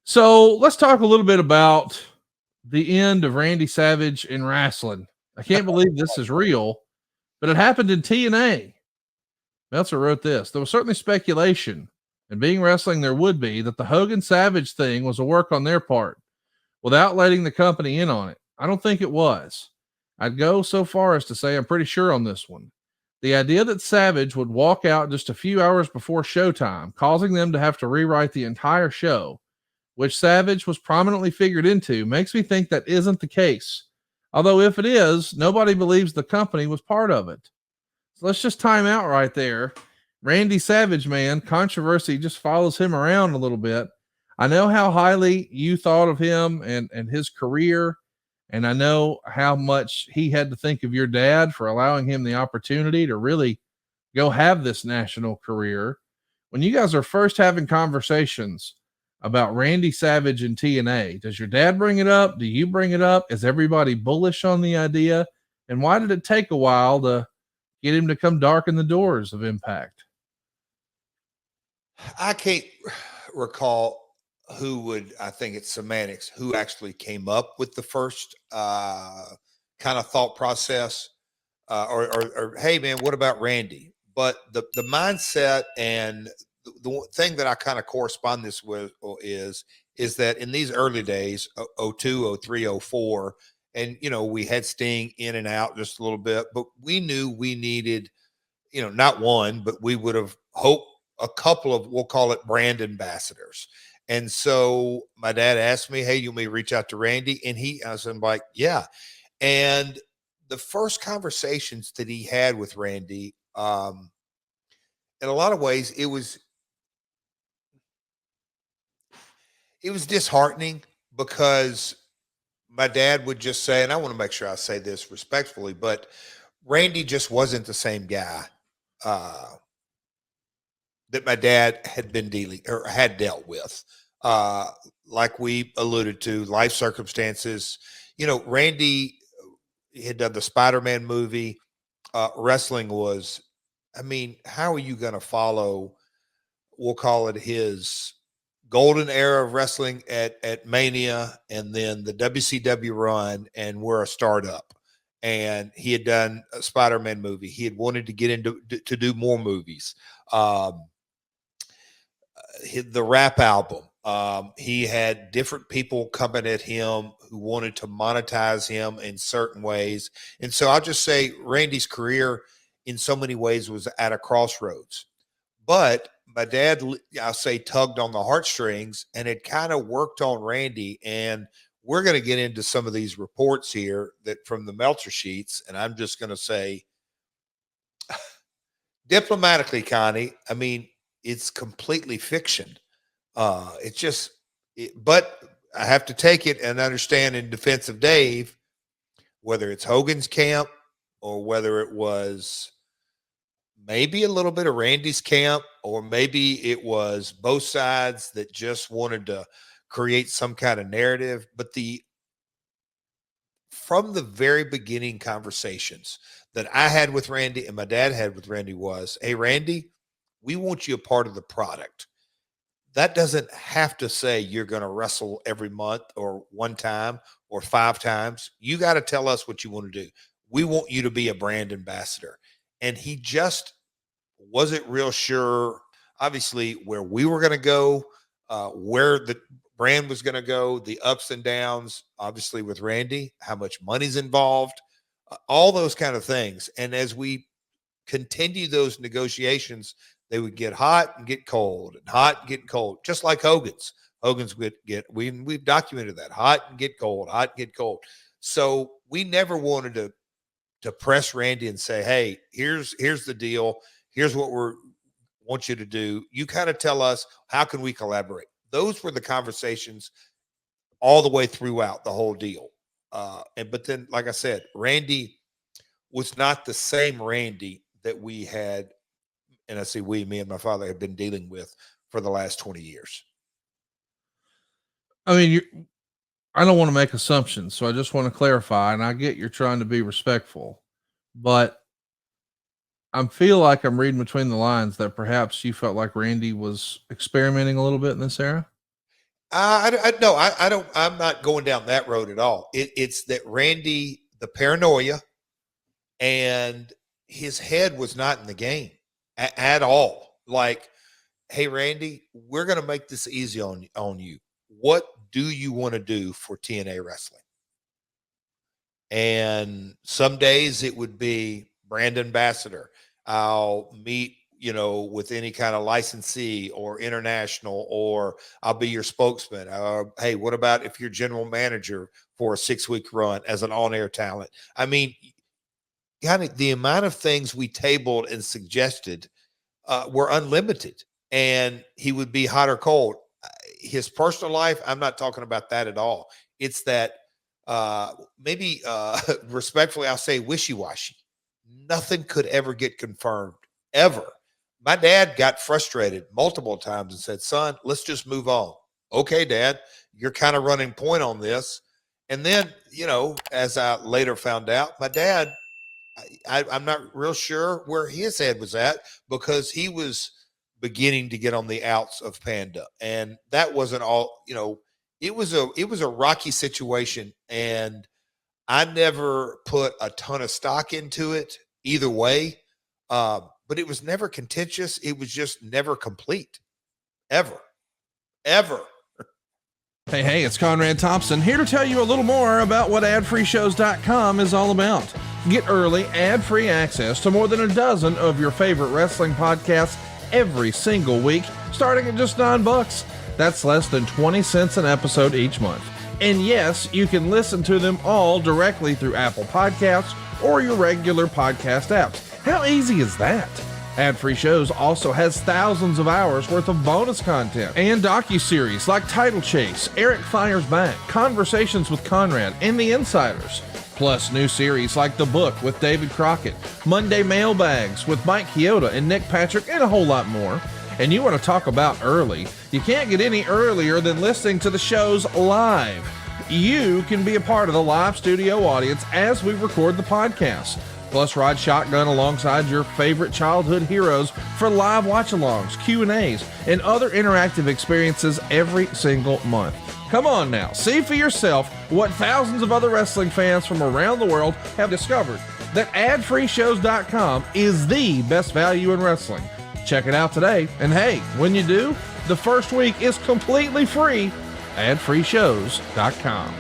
So let's talk a little bit about the end of Randy Savage in wrestling. I can't believe this is real, but it happened in TNA. Meltzer wrote this. There was certainly speculation, and being wrestling, there would be, that the Hogan Savage thing was a work on their part without letting the company in on it. I don't think it was. I'd go so far as to say I'm pretty sure on this one. The idea that Savage would walk out just a few hours before showtime, causing them to have to rewrite the entire show, which Savage was prominently figured into, makes me think that isn't the case. Although, if it is, nobody believes the company was part of it. So let's just time out right there. Randy Savage, man, controversy just follows him around a little bit. I know how highly you thought of him and his career, and I know how much he had to think of your dad for allowing him the opportunity to really go have this national career. When you guys are first having conversations about Randy Savage and TNA, does your dad bring it up? Do you bring it up? Is everybody bullish on the idea? And why did it take a while to get him to come darken the doors of Impact? I can't recall who would, I think it's semantics, who actually came up with the first kind of thought process or, hey, man, what about Randy? But the mindset and the thing that I kind of correspond this with is that in these early days, 02, 03, 04, and, we had Sting in and out just a little bit, but we knew we needed, not one, but we would have hoped a couple of, we'll call it brand ambassadors. And so my dad asked me, hey, you may reach out to Randy. And I was like, yeah. And the first conversations that he had with Randy, in a lot of ways, it was disheartening because my dad would just say, and I want to make sure I say this respectfully, but Randy just wasn't the same guy that my dad had been dealing or had dealt with. Like we alluded to, life circumstances. Randy had done the Spider-Man movie. Wrestling was, I mean, how are you going to follow, we'll call it his golden era of wrestling at Mania and then the WCW run, and we're a startup. And he had done a Spider-Man movie. He had wanted to get into to do more movies. The rap album. He had different people coming at him who wanted to monetize him in certain ways. And so I'll just say Randy's career in so many ways was at a crossroads. But my dad, I'll say, tugged on the heartstrings, and it kind of worked on Randy. And we're going to get into some of these reports here that from the Meltzer sheets. And I'm just going to say diplomatically, Connie, I mean, it's completely fiction. It's just, but I have to take it and understand in defense of Dave, whether it's Hogan's camp or whether it was maybe a little bit of Randy's camp, or maybe it was both sides that just wanted to create some kind of narrative. But from the very beginning conversations that I had with Randy and my dad had with Randy was, hey, Randy, we want you a part of the product. That doesn't have to say you're going to wrestle every month or one time or 5 times. You got to tell us what you want to do. We want you to be a brand ambassador. And he just wasn't real sure, obviously, where we were going to go, where the brand was going to go, the ups and downs, obviously with Randy, how much money's involved, all those kind of things. And as we continue those negotiations, they would get hot and get cold and hot and get cold, just like Hogan's. Hogan's would we've documented that, hot and get cold, hot and get cold. So we never wanted to press Randy and say, hey, here's the deal. Here's what want you to do. You kind of tell us, how can we collaborate? Those were the conversations all the way throughout the whole deal. But then, like I said, Randy was not the same Randy that we had, and I say me and my father have been dealing with for the last 20 years. I mean, I don't want to make assumptions, so I just want to clarify, and I get you're trying to be respectful, but I feel like I'm reading between the lines that perhaps you felt like Randy was experimenting a little bit in this era. No, I don't. I'm not going down that road at all. It's that Randy, the paranoia, and his head was not in the game at all. Like, hey, Randy, we're going to make this easy on you. What do you want to do for TNA wrestling? And some days it would be brand ambassador. I'll meet, with any kind of licensee or international, or I'll be your spokesman. Hey, what about if you're general manager for a 6-week run as an on-air talent? I mean, kind of the amount of things we tabled and suggested were unlimited, and he would be hot or cold. His personal life, I'm not talking about that at all. It's that maybe respectfully, I'll say wishy-washy. Nothing could ever get confirmed, ever. My dad got frustrated multiple times and said, son, let's just move on. Okay, Dad, you're kind of running point on this. And then, as I later found out, my dad, I'm not real sure where his head was at, because he was beginning to get on the outs of Panda. And that wasn't all, it was a rocky situation, and I never put a ton of stock into it either way. But it was never contentious. It was just never complete. Ever. Hey, it's Conrad Thompson here to tell you a little more about what adfreeshows.com is all about. Get early, ad-free access to more than a dozen of your favorite wrestling podcasts every single week, starting at just $9. That's less than 20 cents an episode each month. And yes, you can listen to them all directly through Apple Podcasts or your regular podcast apps. How easy is that? Ad-free shows also has thousands of hours worth of bonus content and docuseries like Title Chase, Eric Fires Back, Conversations with Conrad, and The Insiders. Plus new series like The Book with David Crockett, Monday Mailbags with Mike Chioda and Nick Patrick, and a whole lot more. And you want to talk about early? You can't get any earlier than listening to the shows live. You can be a part of the live studio audience as we record the podcast. Plus, ride shotgun alongside your favorite childhood heroes for live watch-alongs, Q&As, and other interactive experiences every single month. Come on now, see for yourself what thousands of other wrestling fans from around the world have discovered, that adfreeshows.com is the best value in wrestling. Check it out today, and hey, when you do, the first week is completely free. adfreeshows.com.